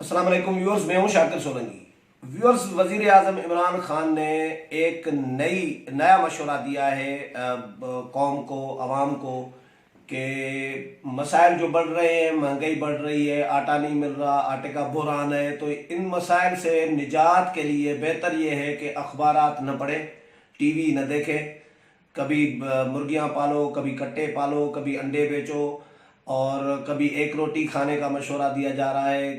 अस्सलाम वालेकुम व्यूअर्स, मैं हूं शाकिर सोलंकी। व्यूअर्स, वजीर आजम इमरान खान ने एक नया मशवरा दिया है कौम को, अवाम को, कि मसाइल जो बढ़ रहे हैं, महंगाई बढ़ रही है, आटा नहीं मिल रहा, आटे का बुहरान है, तो इन मसाइल से निजात के लिए बेहतर ये है कि अखबारात न पढ़ें, टीवी न देखें। कभी मुर्गियां पालो, कभी कट्टे पालो, कभी अंडे बेचो, और कभी एक रोटी खाने का मशवरा दिया जा रहा है,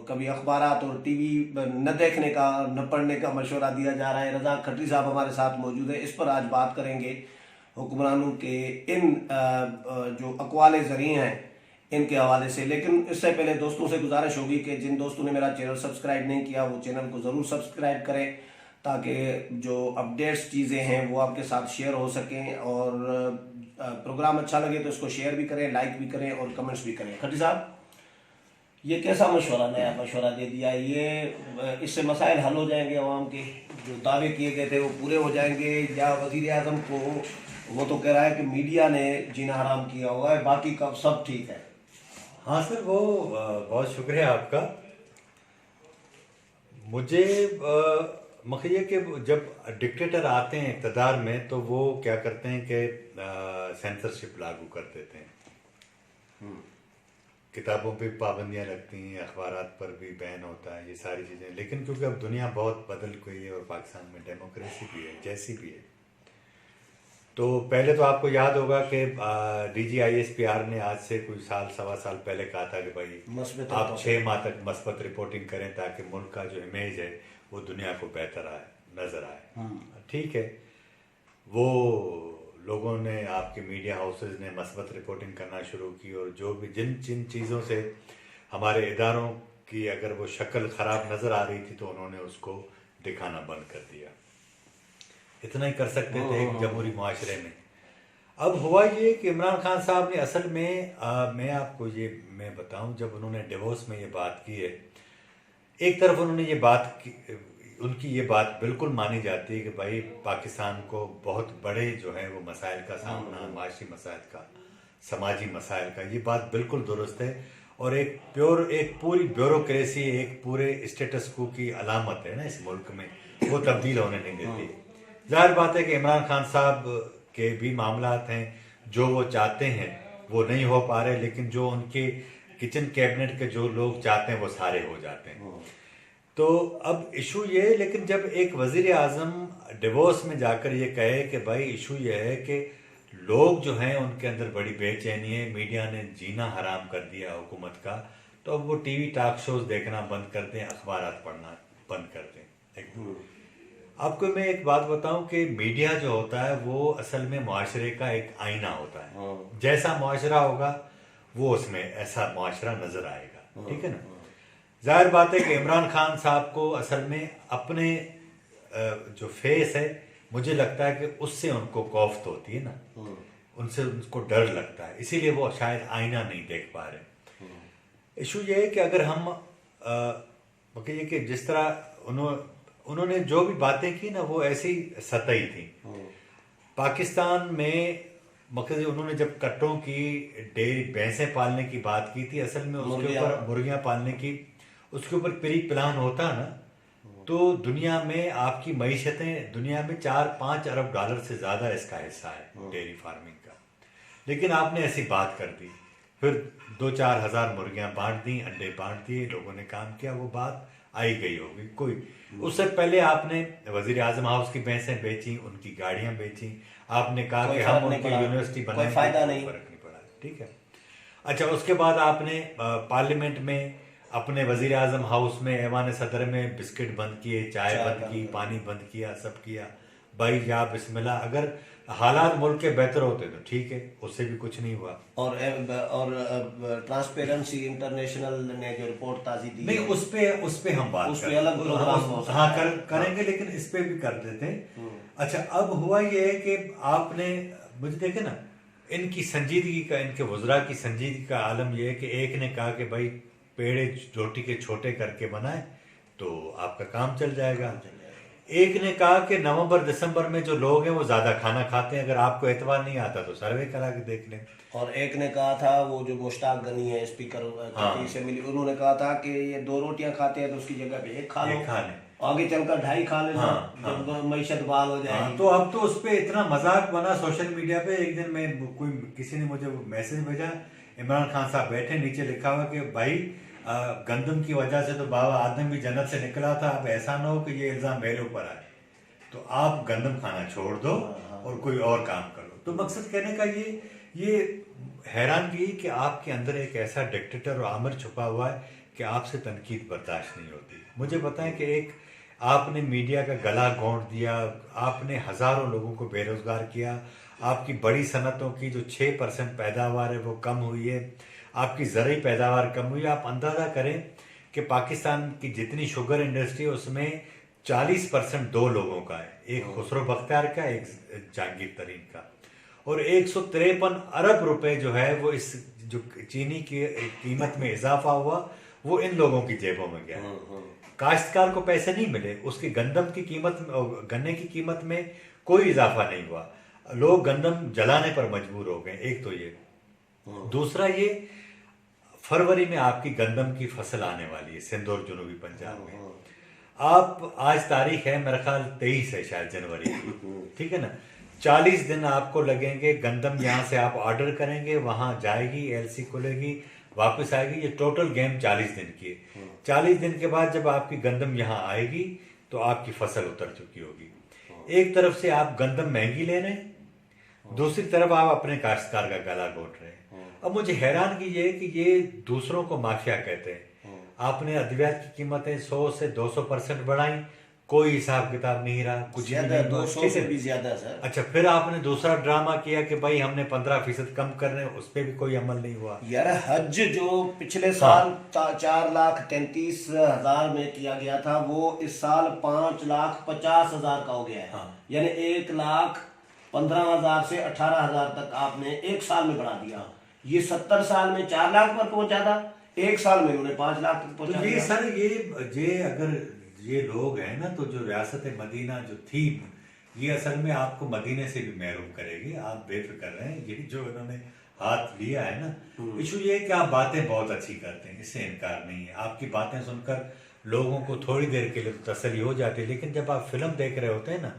कभी अखबारात और टीवी न देखने का, न पढ़ने का मशवरा दिया जा रहा है। रजा खत्री साहब हमारे साथ मौजूद है। इस पर आज बात करेंगे हुक्मरानों के इन जो अक़वाल ज़री हैं इनके हवाले से। लेकिन इससे पहले दोस्तों से गुजारिश होगी कि जिन दोस्तों ने मेरा चैनल सब्सक्राइब नहीं किया वो चैनल को ज़रूर सब्सक्राइब करें, ताकि जो अपडेट्स चीज़ें हैं वो आपके साथ शेयर हो सकें। और प्रोग्राम अच्छा लगे तो इसको शेयर भी करें, लाइक भी करें और कमेंट्स भी करें। खट्टी साहब, ये कैसा मशवरा, नया मशवरा दे दिया? ये इससे मसाइल हल हो जाएंगे, अवाम के जो दावे किए गए थे वो पूरे हो जाएंगे, या वजीर आजम को वो तो कह रहा है कि मीडिया ने जीना हराम किया हुआ है, बाकी का सब ठीक है? हाँ सर, वो बहुत शुक्रिया आपका। मुझे मखिए कि जब डिक्टेटर आते हैं इक़्तिदार में तो वो क्या करते हैं कि सेंसरशिप लागू कर देते हैं। किताबों पे पाबंदियां लगती हैं, अखबारात पर भी बैन होता है, ये सारी चीज़ें। लेकिन क्योंकि अब दुनिया बहुत बदल गई है और पाकिस्तान में डेमोक्रेसी भी है जैसी भी है, तो पहले तो आपको याद होगा कि DGISPR ने आज से कुछ साल, सवा साल पहले कहा था कि भाई आप 6 माह तक मस्बत रिपोर्टिंग करें ताकि मुल्क का जो इमेज है वो दुनिया को बेहतर नजर आए। ठीक है, वो लोगों ने, आपके मीडिया हाउसेज ने मस्बत रिपोर्टिंग करना शुरू की, और जो भी जिन चीज़ों से हमारे इदारों की अगर वो शक्ल ख़राब नज़र आ रही थी तो उन्होंने उसको दिखाना बंद कर दिया। इतना ही कर सकते थे एक जमहूरी माशरे में। अब हुआ ये कि इमरान खान साहब ने असल में मैं आपको मैं बताऊं, जब उन्होंने डिवोर्स में ये बात की है, एक तरफ उन्होंने ये बात की, उनकी ये बात बिल्कुल मानी जाती है कि भाई पाकिस्तान को बहुत बड़े जो है वो मसाइल का सामना, माशी मसाइल का, समाजी मसाइल का, ये बात बिल्कुल दुरुस्त है। और एक पूरी ब्यूरोक्रेसी, एक पूरे स्टेटस को की अलामत है ना इस मुल्क में, वो तब्दील होने नहीं देती। जाहिर बात है कि इमरान खान साहब के भी मामलात हैं, जो वो चाहते हैं वो नहीं हो पा रहे, लेकिन जो उनके किचन कैबिनेट के जो लोग चाहते हैं वो सारे हो जाते हैं। तो अब इशू ये है, लेकिन जब एक वजीर आजम डिवोर्स में जाकर ये कहे कि भाई इशू ये है कि लोग जो हैं उनके अंदर बड़ी बेचैनी है, मीडिया ने जीना हराम कर दिया हुकूमत का, तो अब वो टीवी टॉक शोज देखना बंद कर दें, अखबारात पढ़ना बंद कर दें। आपको मैं एक बात बताऊं कि मीडिया जो होता है वो असल में मुआशरे का एक आईना होता है। जैसा मुआशरा होगा वो उसमें ऐसा मुआशरा नजर आएगा। ठीक है ना? जाहिर बात है कि इमरान खान साहब को असल में अपने जो फेस है, मुझे लगता है कि उससे उनको कौफ्त होती है ना, उनसे उनको डर लगता है, इसीलिए वो शायद आईना नहीं देख पा रहे। इशू ये है कि अगर हम ये कि जिस तरह उन्होंने जो भी बातें की ना वो ऐसी सतही थी। पाकिस्तान में मकसद उन्होंने जब कट्टों की डेयरी, भैंसें पालने की बात की थी, असल में उसके ऊपर मुर्गियां पालने की, उसके ऊपर प्री प्लान होता ना, तो दुनिया में आपकी मईशतें, दुनिया में 4-5 अरब डॉलर से ज़्यादा इसका हिस्सा है डेयरी फार्मिंग का। लेकिन आपने ऐसी बात कर दी, फिर 2-4 हज़ार मुर्गियां बांट दी, अंडे बांट दिए, लोगों ने काम किया, वो बात आई गई होगी कोई। उससे पहले आपने वजीर आजम हाउस की भैंसें बेची, उनकी गाड़ियां बेची, आपने कहा कि हम उनकी यूनिवर्सिटी बनाएंगे, फायदा नहीं, फर्क नहीं पड़ा। ठीक है, अच्छा, उसके बाद आपने पार्लियामेंट में अपने वजीर आजम हाउस में, ऐवान सदर में बिस्किट बंद किए, चाय बंद की, पानी बंद किया, सब किया। भाई या बिस्मिल्लाह, अगर हालात मुल्क के बेहतर होते तो ठीक है, उससे भी कुछ नहीं हुआ। और ट्रांसपेरेंसी इंटरनेशनल ने जो रिपोर्ट ताज़ी दी, नहीं, उस पे हम बात उस पे अलग प्रोग्राम करेंगे, लेकिन इस पे भी कर देते हैं। अच्छा, अब हुआ ये है कि आपने मुझे देखे ना, इनकी संजीदगी का, इनके वज़रा की संजीदगी का आलम यह है कि एक ने कहा कि भाई पेड़े रोटी के छोटे करके बनाए तो आपका काम चल जाएगा। एक ने कहा कि नवंबर दिसंबर में जो लोग हैं वो ज्यादा खाना खाते हैं, अगर आपको एतबार नहीं आता तो सर्वे करा के देख लें। और एक ने कहा था, वो जो मुश्ताक गनी है स्पीकर कमेटी से मिली, उन्होंने कहा था कि ये 2 रोटियां खाते हैं तो उसकी जगह पे एक खा लो, आगे चलकर 2.5 खा लेना जब मैशत बहाल हो जाएगी। तो अब तो उस पे इतना मजाक बना सोशल मीडिया पे। एक दिन में किसी ने मुझे मैसेज भेजा, इमरान खान साहब बैठे, नीचे लिखा हुआ कि भाई गंदम की वजह से तो बाबा आदम भी जन्नत से निकला था, अब ऐसा ना हो कि ये इल्जाम मेरे ऊपर आए, तो आप गंदम खाना छोड़ दो और कोई और काम करो। तो मकसद कहने का ये हैरानगी कि आपके अंदर एक ऐसा डिक्टेटर और आमिर छुपा हुआ है कि आपसे तनकीद बर्दाश्त नहीं होती। मुझे बताएं कि एक आपने मीडिया का गला घोंट दिया, आपने हजारों लोगों को बेरोजगार किया, आपकी बड़ी सनतों की जो 6% पैदावार है वो कम हुई है, आपकी ज़रूरी पैदावार कम हुई है। आप अंदाज़ा करें कि पाकिस्तान की जितनी शुगर इंडस्ट्री है उसमें 40% 2 लोगों का है, एक खुसरो बख्तियार का, एक जहांगीर तरीन का, और 153 अरब रुपए जो है वो इस जो चीनी की कीमत में इजाफा हुआ वो इन लोगों की जेबों में गया। काश्तकार को पैसे नहीं मिले, उसकी गंदम की कीमत, गन्ने की कीमत में कोई इजाफा नहीं हुआ, लोग गंदम जलाने पर मजबूर हो गए। एक तो ये, दूसरा ये फरवरी में आपकी गंदम की फसल आने वाली है सिंध और जनूबी पंजाब में। आप आज तारीख है मेरा ख्याल 23 है शायद जनवरी की, ठीक है ना, 40 दिन आपको लगेंगे। गंदम यहाँ से आप ऑर्डर करेंगे, वहां जाएगी, एलसी खुलेगी, वापस आएगी, ये टोटल गेम 40 दिन की है। 40 दिन के बाद जब आपकी गंदम यहाँ आएगी तो आपकी फसल उतर चुकी होगी। एक तरफ से आप गंदम महंगी ले रहे हैं, दूसरी तरफ आप अपने काश्तकार का गला घोट रहे हैं। अब मुझे हैरानगी ये है कि ये दूसरों को माफिया कहते हैं। आपने अद्वियात की कीमतें 100 से 200% बढ़ाई, कोई हिसाब किताब नहीं रहा, कुछ ज्यादा, 200 से भी ज्यादा सर। अच्छा, फिर आपने दूसरा ड्रामा किया कि भाई हमने 15% कम कर रहे हैं, उस पर भी कोई अमल नहीं हुआ। यार हज जो पिछले साल 4,33,000 में किया गया था वो इस साल 5,50,000 का हो गया है। यानी 1,15,000 से 18,000 तक आपने एक साल में बढ़ा दिया। ये 70 साल में 4 लाख पर पहुंचा था, एक साल में उन्होंने 5 लाख तक पहुंचा दिया। सर ये अगर ये लोग हैं ना, तो जो रियासत मदीना जो थी, ये असल में आपको मदीने से भी महरूम करेगी, आप बेफिक्र रहें। ये जो इन्होंने हाथ लिया है ना, इशू ये है कि आप बातें बहुत अच्छी करते हैं, इससे इनकार नहीं है। आपकी बातें सुनकर लोगों को थोड़ी देर के लिए तो तसल्ली हो जाती है, लेकिन जब आप फिल्म देख रहे होते हैं ना,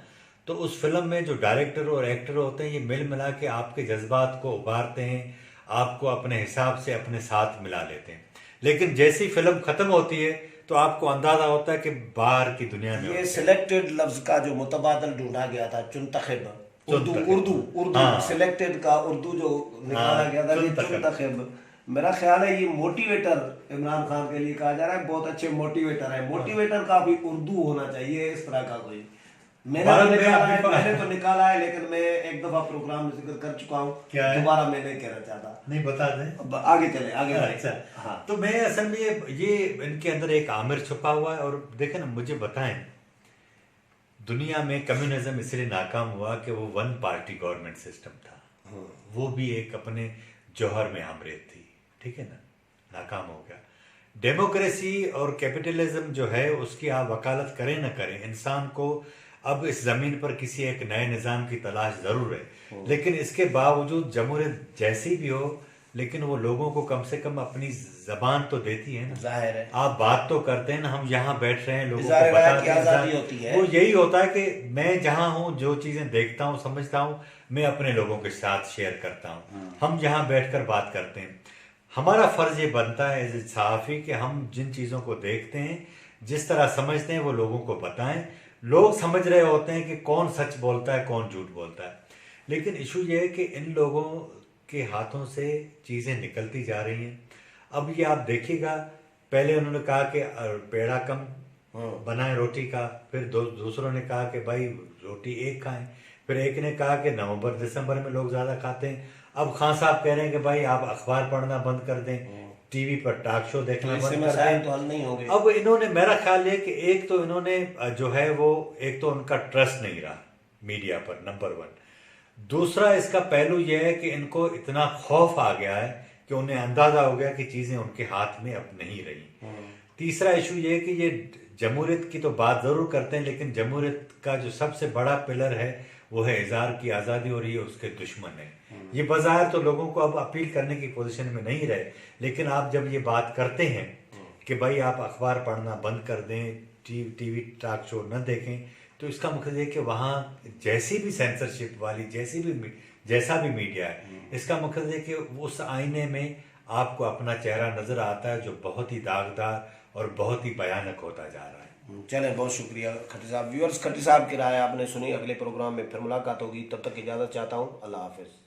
तो उस फिल्म में जो डायरेक्टर और एक्टर होते हैं ये मिल मिला के आपके जज्बात को उभारते हैं, आपको अपने हिसाब से अपने साथ मिला लेते हैं। लेकिन जैसी फिल्म खत्म होती है तो आपको अंदाजा होता है कि बाहर की दुनिया में ये सिलेक्टेड लफ्ज का जो मुतबादल ढूंढा गया था, चुनतखिब, उर्दू सिलेक्टेड का उर्दू जो निकाला गया था, ये चुनतखिब। मेरा ख्याल है ये मोटिवेटर इमरान खान के लिए कहा जा रहा है, बहुत अच्छे मोटिवेटर है। मोटिवेटर का भी उर्दू होना चाहिए इस तरह का कोई। मैंने तो निकाला है, लेकिन मैं एक दफा प्रोग्राम में जिक्र कर चुका हूँ, दोबारा मैं नहीं कहना चाहता। नहीं, बता दें, आगे चले, आगे। अच्छा, हाँ। तो मैं असल में ये इनके अंदर एक आमिर छुपा हुआ है। और देखें ना, मुझे बताएं, दुनिया में कम्युनिज्म इसलिए नाकाम हुआ कि वो 1 पार्टी गवर्नमेंट सिस्टम था, वो भी एक अपने जौहर में आमरेत थी, ठीक है ना, नाकाम हो गया। डेमोक्रेसी और कैपिटलिज्म जो है उसकी आप वकालत करें ना करें, इंसान को अब इस जमीन पर किसी एक नए निजाम की तलाश जरूर है, लेकिन इसके बावजूद जमहूरियत जैसी भी हो, लेकिन वो लोगों को कम से कम अपनी जबान तो देती है ना, जाहिर है। आप बात तो करते हैं ना, हम यहाँ बैठ रहे हैं, लोगों को बताते हैं, वो यही होता है कि मैं जहाँ हूँ, जो चीजें देखता हूँ, समझता हूँ, मैं अपने लोगों के साथ शेयर करता हूँ। हम यहाँ बैठकर बात करते हैं। हमारा फर्ज ये बनता है एज ए सहाफी कि हम जिन चीजों को देखते हैं, जिस तरह समझते हैं, वो लोगों को बताएं। लोग समझ रहे होते हैं कि कौन सच बोलता है, कौन झूठ बोलता है, लेकिन इशू ये है कि इन लोगों के हाथों से चीजें निकलती जा रही हैं। अब ये आप देखिएगा, पहले उन्होंने कहा कि पेड़ा कम बनाएं रोटी का, फिर दूसरों ने कहा कि भाई रोटी एक खाएं, फिर एक ने कहा कि नवंबर दिसंबर में लोग ज्यादा खाते हैं। अब खान साहब कह रहे हैं कि भाई आप अखबार पढ़ना बंद कर दें, टीवी पर टॉक शो देखना बंद कर दें, तो हल नहीं होंगे। अब इन्होंने, मेरा ख्याल है कि एक तो इन्होंने जो है वो, एक तो उनका ट्रस्ट नहीं रहा मीडिया पर, नंबर 1। दूसरा इसका पहलू यह है कि इनको इतना खौफ आ गया है कि उन्हें अंदाजा हो गया कि चीजें उनके हाथ में अब नहीं रही। तीसरा इशू ये है कि ये जमहूरियत की तो बात ज़रूर करते हैं, लेकिन जमहूरियत का जो सबसे बड़ा पिलर है वो है इज़हार की आज़ादी, और ये उसके दुश्मन है। ये बज़ाहिर तो लोगों को अब अपील करने की पोजीशन में नहीं रहे, लेकिन आप जब ये बात करते हैं कि भाई आप अखबार पढ़ना बंद कर दें, टीवी टॉक शो न देखें, तो इसका मतलब ये कि वहाँ जैसी भी सेंसरशिप वाली जैसा भी मीडिया है, इसका मतलब ये कि उस आईने में आपको अपना चेहरा नज़र आता है जो बहुत ही दागदार और बहुत ही भयानक होता जा रहा है। चलें, बहुत शुक्रिया खट्टी साहब। व्यूअर्स, खट्टी साहब की राय आपने सुनी। अगले प्रोग्राम में फिर मुलाकात होगी, तब तक इजाज़त चाहता हूँ। अल्लाह हाफिज़।